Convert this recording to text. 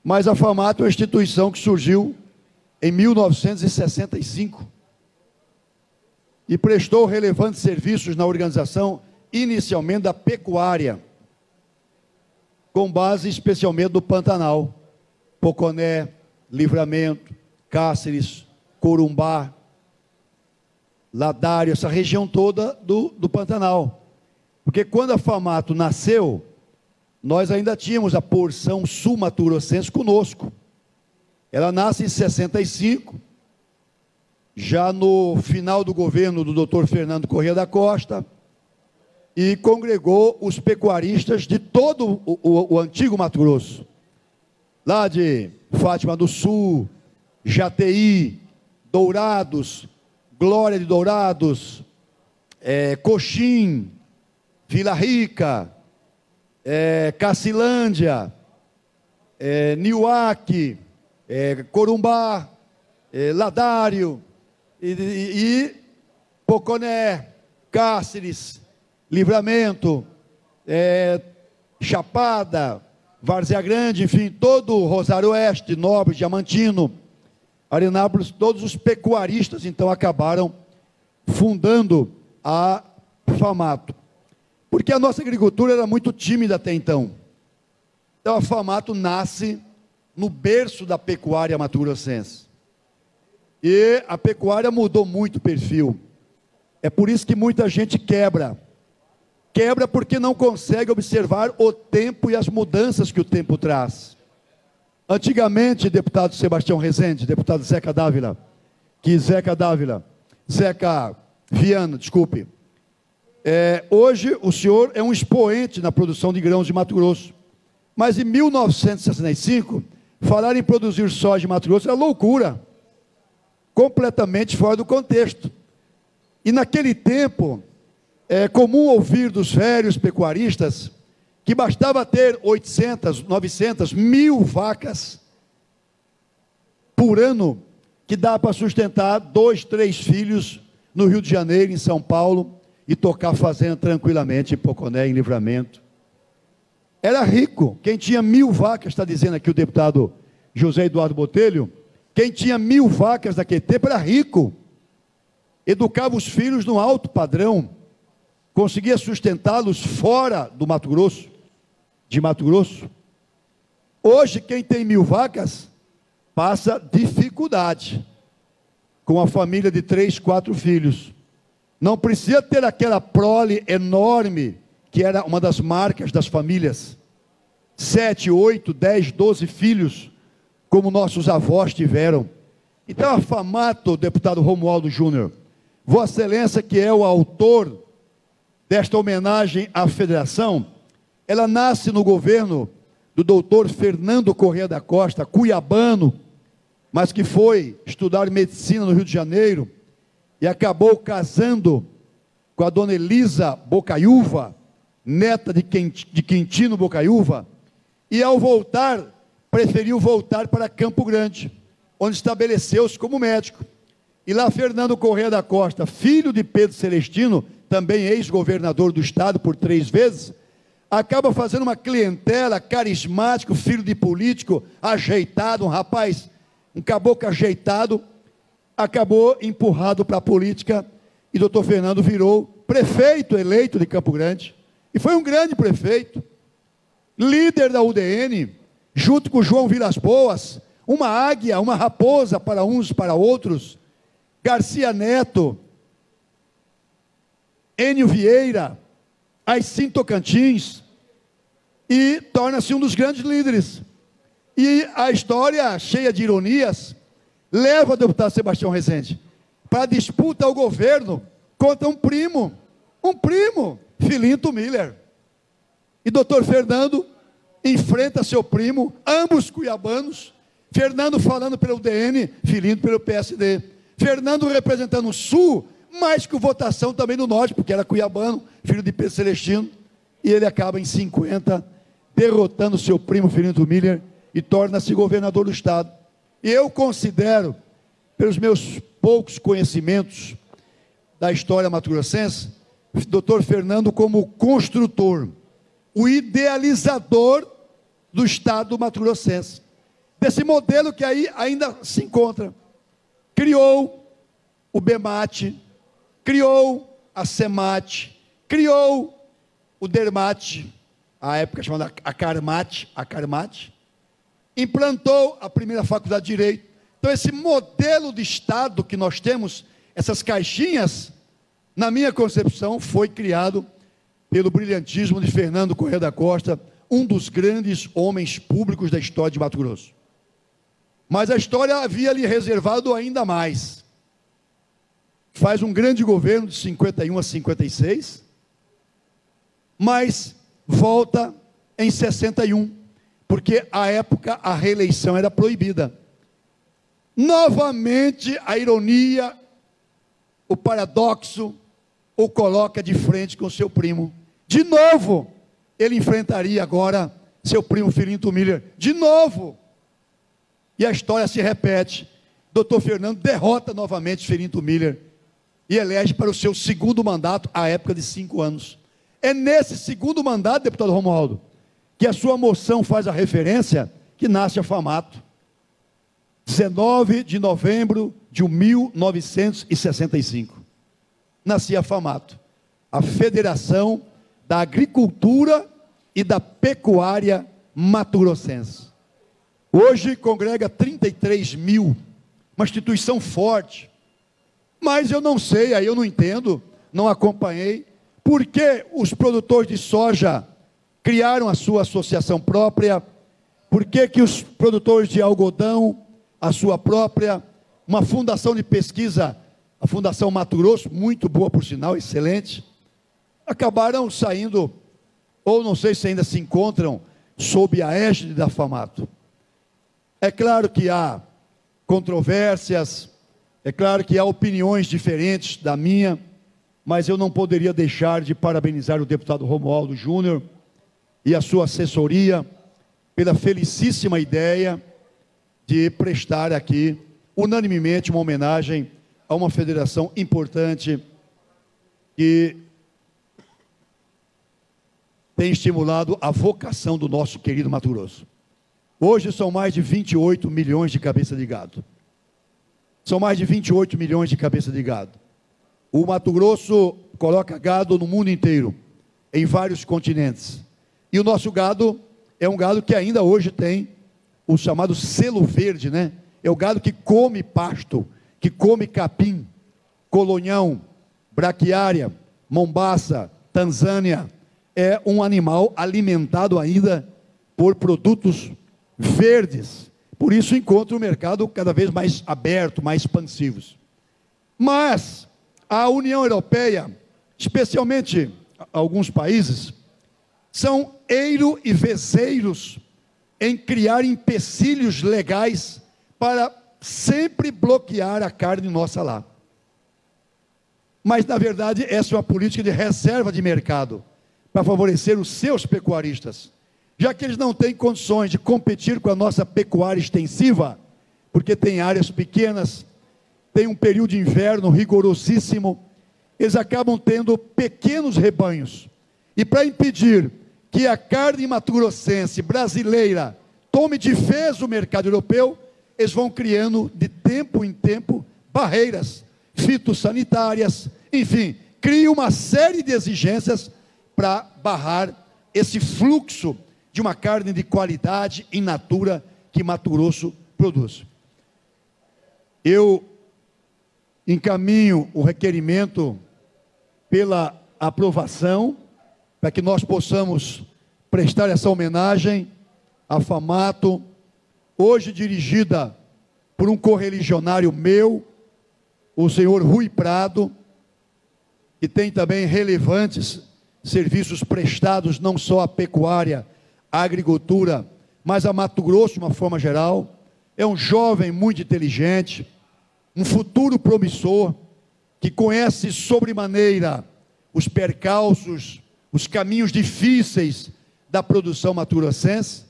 Mas a FAMAT é uma instituição que surgiu em 1965 e prestou relevantes serviços na organização, inicialmente da pecuária, com base especialmente no Pantanal, Poconé, Livramento, Cáceres, Corumbá, Ladário, essa região toda do Pantanal. Porque quando a FAMAT nasceu, nós ainda tínhamos a porção sul-mato-grossense conosco. Ela nasce em 65, já no final do governo do Dr. Fernando Corrêa da Costa, e congregou os pecuaristas de todo o antigo Mato Grosso, lá de Fátima do Sul, Jataí, Dourados, Glória de Dourados, Coxim, Vila Rica, Cacilândia, Niuaque, Corumbá, Ladário, e Poconé, Cáceres, Livramento, Chapada, Várzea Grande, enfim, todo o Rosário Oeste, Nobre, Diamantino, Arenápolis, todos os pecuaristas, então, acabaram fundando a FAMAT. Porque a nossa agricultura era muito tímida até então. Então, a FAMAT nasce no berço da pecuária mato-grossense. E a pecuária mudou muito o perfil. É por isso que muita gente quebra. Quebra porque não consegue observar o tempo e as mudanças que o tempo traz. Antigamente, deputado Sebastião Rezende, deputado Zeca Viana, desculpe. Hoje o senhor é um expoente na produção de grãos de Mato Grosso. Mas em 1965, falar em produzir soja em Mato Grosso era loucura. Completamente fora do contexto. E naquele tempo, é comum ouvir dos velhos pecuaristas que bastava ter 800, 900, 1000 vacas por ano, que dá para sustentar 2, 3 filhos no Rio de Janeiro, em São Paulo, e tocar fazenda tranquilamente em Poconé, em Livramento. Era rico. Quem tinha 1000 vacas, está dizendo aqui o deputado José Eduardo Botelho, quem tinha 1000 vacas naquele tempo era rico. Educava os filhos no alto padrão, conseguia sustentá-los fora do Mato Grosso, de Mato Grosso. Hoje, quem tem 1000 vacas, passa dificuldade, com a família de 3, 4 filhos. Não precisa ter aquela prole enorme, que era uma das marcas das famílias, 7, 8, 10, 12 filhos, como nossos avós tiveram. Então a FAMAT, o deputado Romualdo Júnior, Vossa Excelência, que é o autor desta homenagem à federação, ela nasce no governo do doutor Fernando Corrêa da Costa, cuiabano, mas que foi estudar medicina no Rio de Janeiro, e acabou casando com a dona Elisa Bocaiúva, neta de Quintino Bocaiúva, e ao voltar, preferiu voltar para Campo Grande, onde estabeleceu-se como médico. E lá Fernando Corrêa da Costa, filho de Pedro Celestino, também ex-governador do estado por 3 vezes, acaba fazendo uma clientela, carismático, filho de político, ajeitado, um rapaz, um caboclo ajeitado, acabou empurrado para a política, e doutor Fernando virou prefeito eleito de Campo Grande, e foi um grande prefeito, líder da UDN, junto com João Vilas Boas, uma águia, uma raposa para uns e para outros, Garcia Neto, Enio Vieira, Aicim Tocantins, e torna-se um dos grandes líderes. E a história, cheia de ironias, leva o deputado Sebastião Rezende para a disputa ao governo contra um primo, Filinto Miller. E doutor Fernando enfrenta seu primo, ambos cuiabanos, Fernando falando pelo UDN, Filinto pelo PSD. Fernando representando o Sul, mas com votação também no Norte, porque era cuiabano, filho de Pedro Celestino, e ele acaba em 50, derrotando seu primo Filinto Miller, e torna-se governador do estado. E eu considero, pelos meus poucos conhecimentos da história mato-grossense, doutor Fernando como o construtor, o idealizador do estado mato-grossense. desse modelo que aí ainda se encontra. Criou o Bemate, criou a Semate, criou o Dermate, à época chamada Acarmate, implantou a primeira faculdade de Direito. Então esse modelo de Estado que nós temos, essas caixinhas, na minha concepção, foi criado pelo brilhantismo de Fernando Corrêa da Costa, um dos grandes homens públicos da história de Mato Grosso. Mas a história havia lhe reservado ainda mais. Faz um grande governo de 51 a 56, mas volta em 61, porque à época a reeleição era proibida. Novamente a ironia, o paradoxo, o coloca de frente com seu primo. De novo, ele enfrentaria agora seu primo Filinto Miller. De novo. E a história se repete. Dr. Fernando derrota novamente Filinto Miller e elege para o seu segundo mandato, à época de 5 anos. É nesse segundo mandato, deputado Romualdo, que a sua moção faz a referência, que nasce a FAMATO. 19 de novembro de 1965. Nascia a FAMATO, a Federação da Agricultura e da Pecuária Mato-Grossense. Hoje congrega 33 mil, uma instituição forte. Mas eu não sei, aí eu não entendo, não acompanhei, por que os produtores de soja criaram a sua associação própria, por que os produtores de algodão, a sua própria, uma fundação de pesquisa, a Fundação Mato Grosso, muito boa por sinal, excelente, acabaram saindo, ou não sei se ainda se encontram, sob a égide da FAMATO. É claro que há controvérsias, é claro que há opiniões diferentes da minha, mas eu não poderia deixar de parabenizar o deputado Romualdo Júnior e a sua assessoria pela felicíssima ideia de prestar aqui, unanimemente, uma homenagem a uma federação importante que tem estimulado a vocação do nosso querido Mato Grosso. Hoje são mais de 28 milhões de cabeças de gado. São mais de 28 milhões de cabeças de gado. O Mato Grosso coloca gado no mundo inteiro, em vários continentes. E o nosso gado é um gado que ainda hoje tem o chamado selo verde, né? É o gado que come pasto, que come capim, colonhão, braquiária, mombaça, Tanzânia. É um animal alimentado ainda por produtos verdes. Por isso encontra o mercado cada vez mais aberto, mais expansivos. Mas a União Europeia, especialmente alguns países, são eiro e vezeiros em criar empecilhos legais para sempre bloquear a carne nossa lá. Mas, na verdade, essa é uma política de reserva de mercado, para favorecer os seus pecuaristas, já que eles não têm condições de competir com a nossa pecuária extensiva, porque tem áreas pequenas, tem um período de inverno rigorosíssimo, eles acabam tendo pequenos rebanhos. E para impedir que a carne mato-grossense brasileira tome de vez o mercado europeu, eles vão criando de tempo em tempo barreiras fitossanitárias, enfim, criam uma série de exigências para barrar esse fluxo de uma carne de qualidade in natura que Mato Grosso produz. Eu encaminho o requerimento pela aprovação, para que nós possamos prestar essa homenagem à FAMATO, hoje dirigida por um correligionário meu, o senhor Rui Prado, que tem também relevantes serviços prestados não só à pecuária, à agricultura, mas a Mato Grosso de uma forma geral. É um jovem muito inteligente, um futuro promissor, que conhece sobremaneira os percalços, os caminhos difíceis da produção mato-grossense,